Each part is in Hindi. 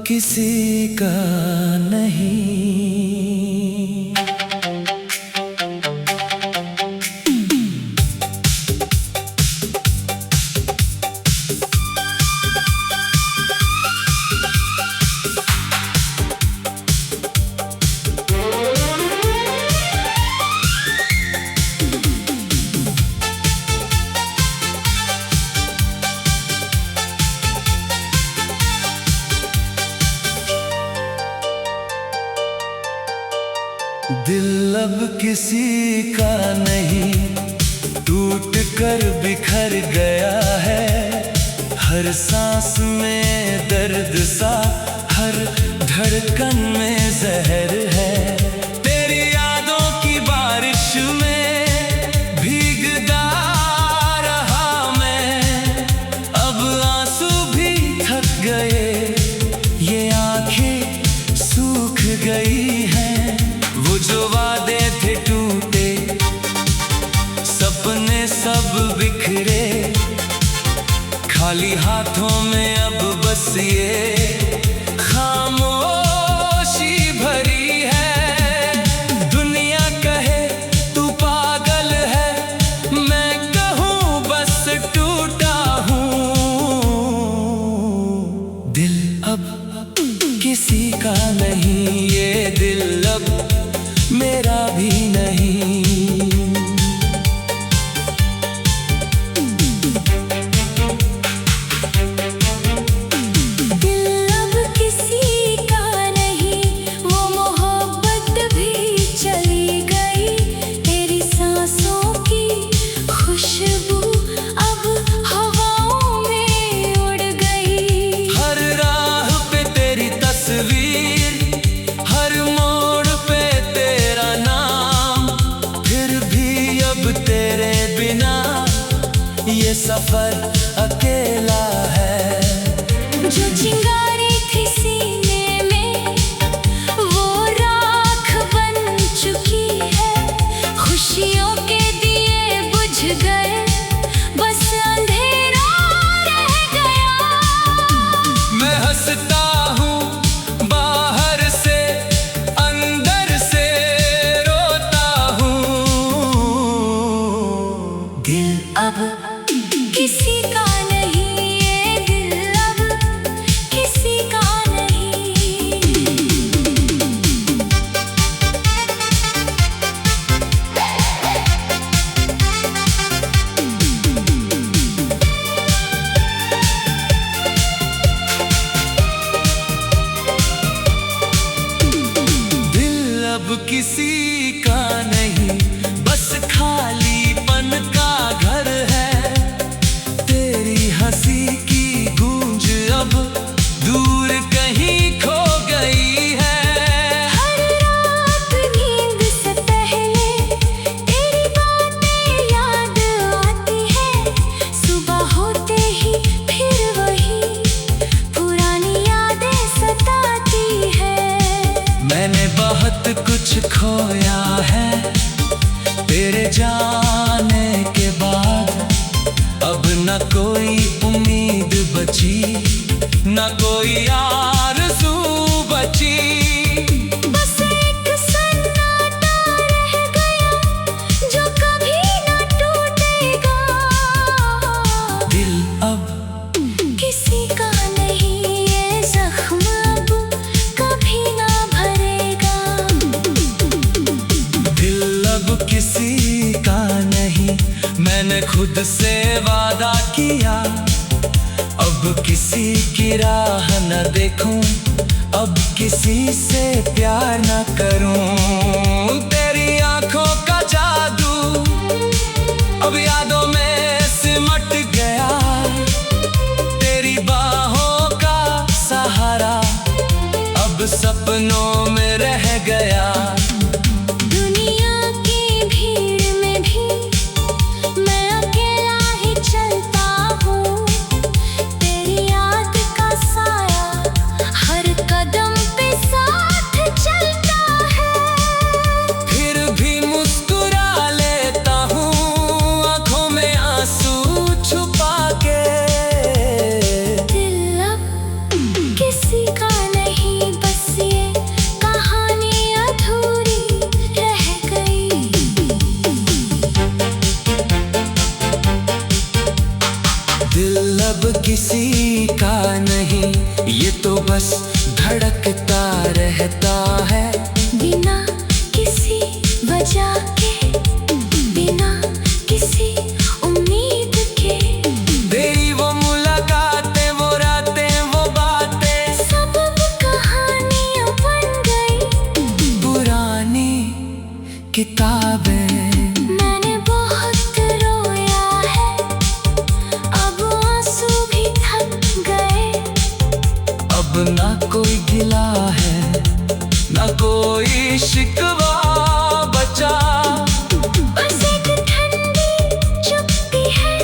किसी का नहीं। दिल अब किसी का नहीं, टूट कर बिखर गया है। हर सांस में दर्द सा, हर धड़कन में जहर है। तेरी यादों की बारिश में भीगता रहा मैं, अब आंसू भी थक गए, ये आंखें सूख गई हैं। वो जो वादे थे टूटे, सपने सब बिखरे, खाली हाथों में अब बस ये खामोशी भरी है। दुनिया कहे तू पागल है, मैं कहूँ बस टूटा हूँ। दिल अब किसी का नहीं, ये दिल अब मेरा भी नहीं। दिल अब किसी का नहीं, वो मोहब्बत भी चली गई। तेरी सांसों की खुशबू अब हवाओं में उड़ गई। हर राह पे तेरी तस्वीर, हर मोड़ पे तेरा नाम, फिर भी अब तेरे बिना ये सफर अकेला है। जो चिंगारी थी सीने में, वो राख बन चुकी है। खुशियों के दिए बुझ गए, बस अंधेरा रह गया। मैं हंसता हूँ बाहर से, अंदर से रोता हूँ। दिल अब किसी का नहीं, ये दिल अब किसी का नहीं। दिल अब किसी का नहीं, बस खालीपन का घर है। तेरी हंसी की गूंज अब दूर कहीं खो गई है। हर रात नींद से पहले तेरी बातें याद आती है। सुबह होते ही फिर वही पुरानी यादें सताती है। मैंने बहुत कुछ खोया है तेरे जाने के बाद, अब न कोई उम्मीद बची, न कोई आरज़ू बची। बस एक सन्नाटा रह गया, जो कभी न टूटेगा। दिल अब किसी का नहीं, ये जख्म अब कभी ना भरेगा। दिल अब किसी का नहीं, मैंने खुद से वादा किया, अब किसी की राह न देखूं, अब किसी से प्यार न करूं। तेरी आंखों का जादू अब यादों में सिमट गया, तेरी बाहों का सहारा अब सपनों में रह गया। दुनिया की भीड़ में भी मैं अकेला ही चलता हूँ। तेरी याद का साया हर कदम पे साथ चलता है। किताबें। मैंने बहुत रोया है, अब आंसू भी थक गए। अब ना कोई गिला है, ना कोई शिकवा बचा। बस एक ठंडी चुप्पी है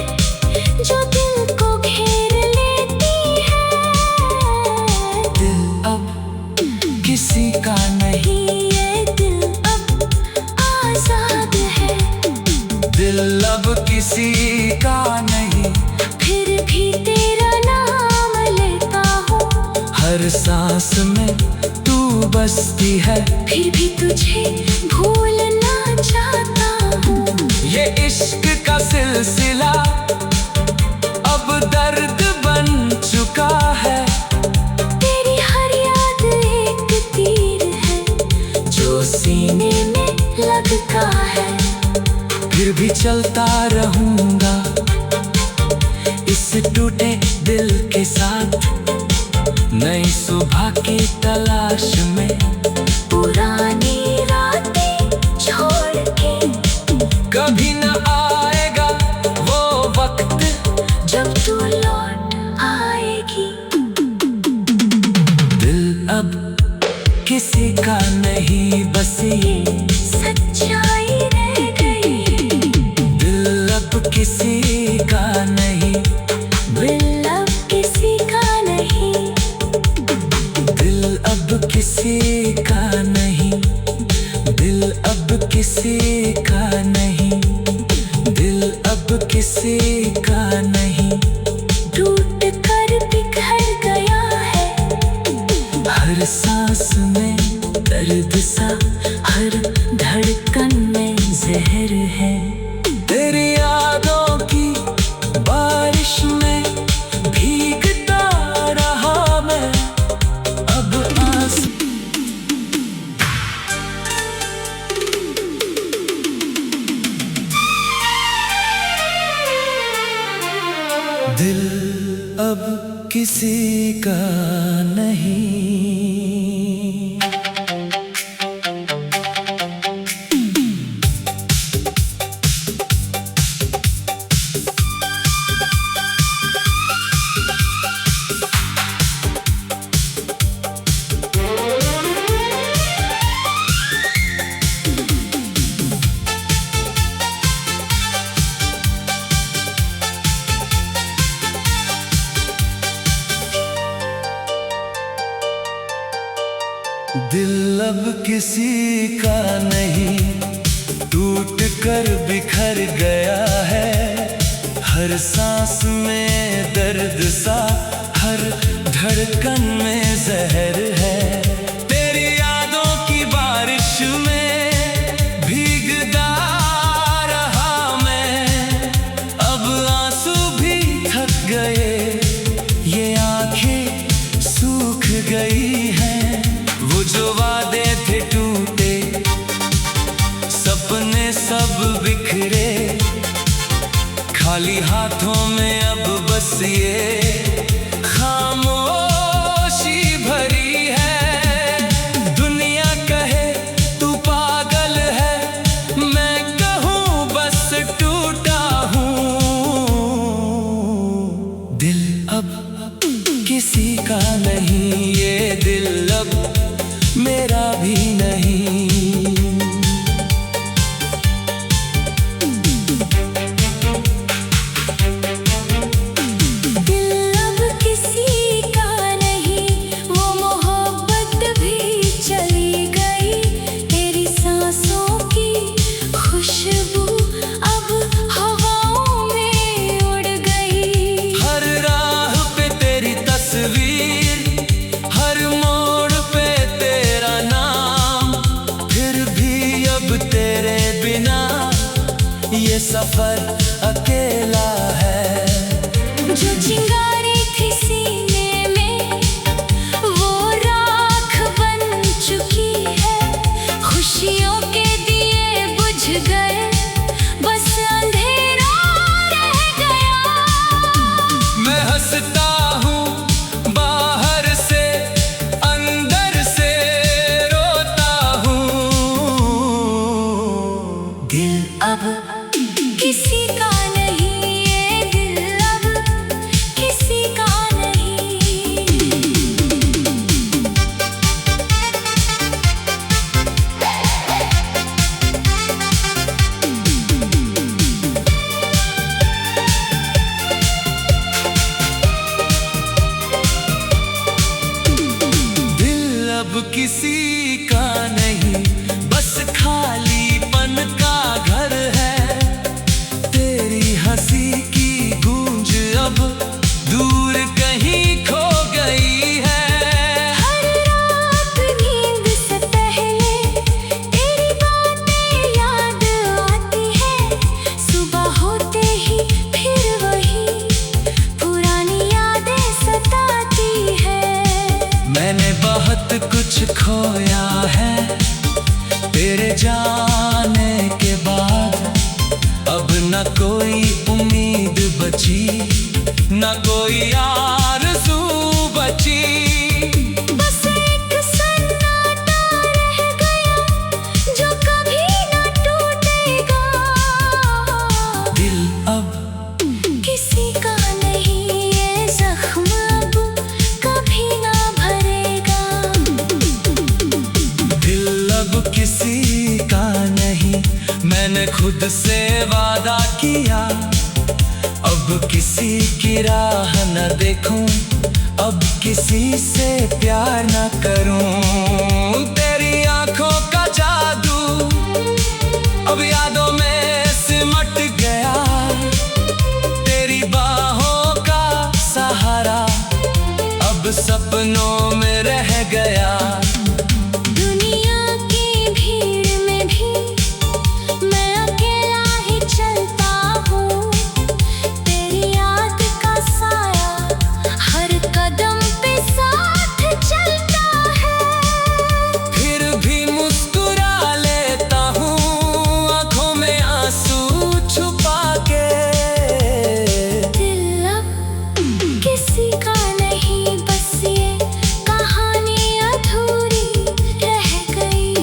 जो दिल को घेर लेती है। दिल अब किसी का नहीं, ये दिल अब आजाद है। दिल अब किसी का नहीं। फिर भी तेरा नाम लेता हूँ, हर सांस में तू बसती है। फिर भी तुझे भूलना चाहता हूँ। ये इश्क का सिलसिला अब दर्द बन चुका है। तेरी हर याद एक तीर है जो सीने में लगता है। फिर भी चलता रहूंगा इस टूटे दिल के साथ, नई सुबह की तलाश में। पुरानी रातें छोड़ के कभी न आएगा वो वक्त जब तू लौट आएगी। दिल अब किसी का नहीं, बस ये सच्चाई रह गई। दिल अब किसी का नहीं। दिल अब किसी का नहीं। दिल अब किसी का नहीं। दिल अब किसी का नहीं। दिल अब किसी का नहीं। टूट कर बिखर गया है, हर सांस में दर्द सा, हर धड़कन में जहर है। तेरी यादों की बारिश में भीगता रहा मैं, अब आंसू। दिल अब किसी का नहीं। दिल अब किसी का नहीं, टूट कर बिखर गया है। हर सांस में दर्द सा, हर धड़कन में जहर है। तेरी यादों की बारिश में भीगता रहा मैं, अब आंसू भी थक गए। ये आंखें सूख गई हैं। वो जो वादे थे टूटे, सपने सब बिखरे। खाली हाथों में अब बस ये खामोशी भरी है। दुनिया कहे तू पागल है, मैं कहूँ बस टूटा हूँ। दिल अब किसी का नहीं, ये दिल अब मेरा भी नहीं। दिल अब किसी का नहीं, वो मोहब्बत भी चली गई। तेरी सांसों की खुशबू अब हवाओं में उड़ गई। हर राह पे तेरी तस्वीर, हर मोड़ पे तेरा नाम। फिर भी अब तेरे बिना ये सफर अकेला है। जो चिंगारी थी सीने में, वो राख बन चुकी है। खुशियों के दिए बुझ गए, बस अंधेरा रह गया। मैं हंसता हूँ बाहर से, अंदर से रोता हूँ। जाने के बाद अब न कोई उम्मीद बची, न कोई आरज़ू बची। बस एक सन्नाटा रह गया जो कभी न टूटेगा। दिल अब किसी का नहीं, ये जख्म अब कभी ना भरेगा। दिल अब किसी का नहीं, मैंने खुद से वादा किया। अब किसी की राह न देखूं, अब किसी से प्यार न करूं। तेरी आंखों का जादू अब यादों में सिमट गया, तेरी बाहों का सहारा अब सपनों में रह गया। दुनिया की भीड़ में भी मैं अकेला ही चलता हूँ। तेरी याद का साया हर कदम पे साथ चलता है। फिर भी मुस्कुरा लेता हूँ आंखों में आंसू छुपा के। दिल अब किसी का नहीं, बस ये कहानी अधूरी रह गई।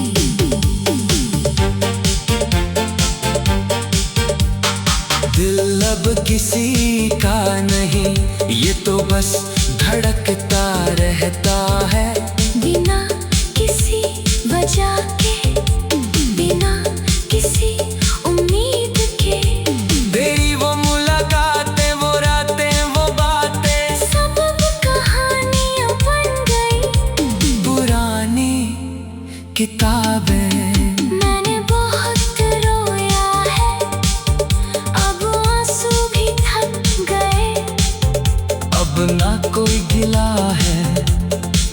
दिल अब किसी का नहीं, ये तो बस धड़कता रहता है। बिना किसी वजह के, बिना किसी उम्मीद के, तेरी वो मुलाकातें, वो रातें, वो बातें, सब कहानियां बन गई पुरानी किताबें। मैंने बहुत रोया है, अब आंसू भी थक गए। अब ना कोई गिला है,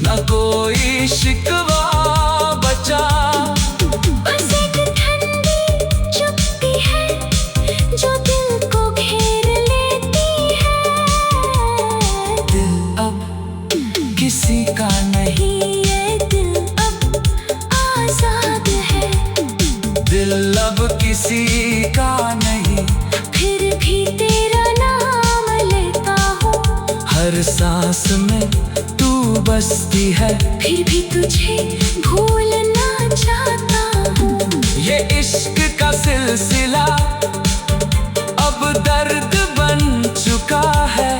ना कोई शिकवा बचा। बस एक ठंडी चुप्पी है जो दिल को घेर लेती है। दिल अब किसी का नहीं, ये दिल अब आजाद है। दिल अब किसी का नहीं। फिर भी तेरा नाम लेता हूँ, हर सांस में तू बसती है। फिर भी तुझे भूलना चाहता हूँ। ये इश्क का सिलसिला अब दर्द बन चुका है।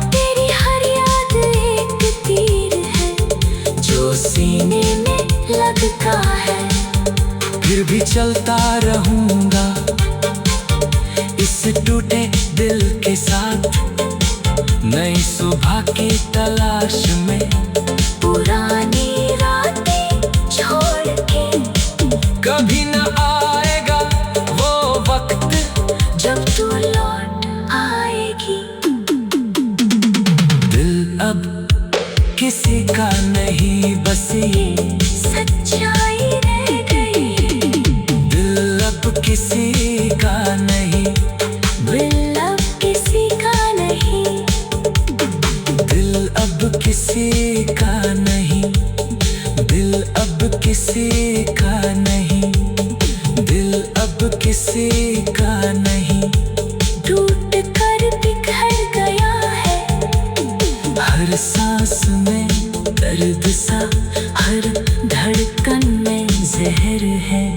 तेरी हर याद एक तीर है जो सीने में लगता है। फिर भी चलता रहूंगा इस टूटे दिल के साथ, नई सुबह की तलाश में। पुरानी रातें छोड़ के कभी न आएगा वो वक्त जब तू लौट आएगी। दिल अब किसी का नहीं, बस ये सच्चाई रह गई। दिल अब किसी का नहीं। दिल अब किसी का नहीं, दिल अब किसी का नहीं। दिल अब किसी का नहीं। दिल अब किसी का नहीं। टूट कर बिखर गया है। हर सांस में दर्द सा, हर धड़कन में जहर है।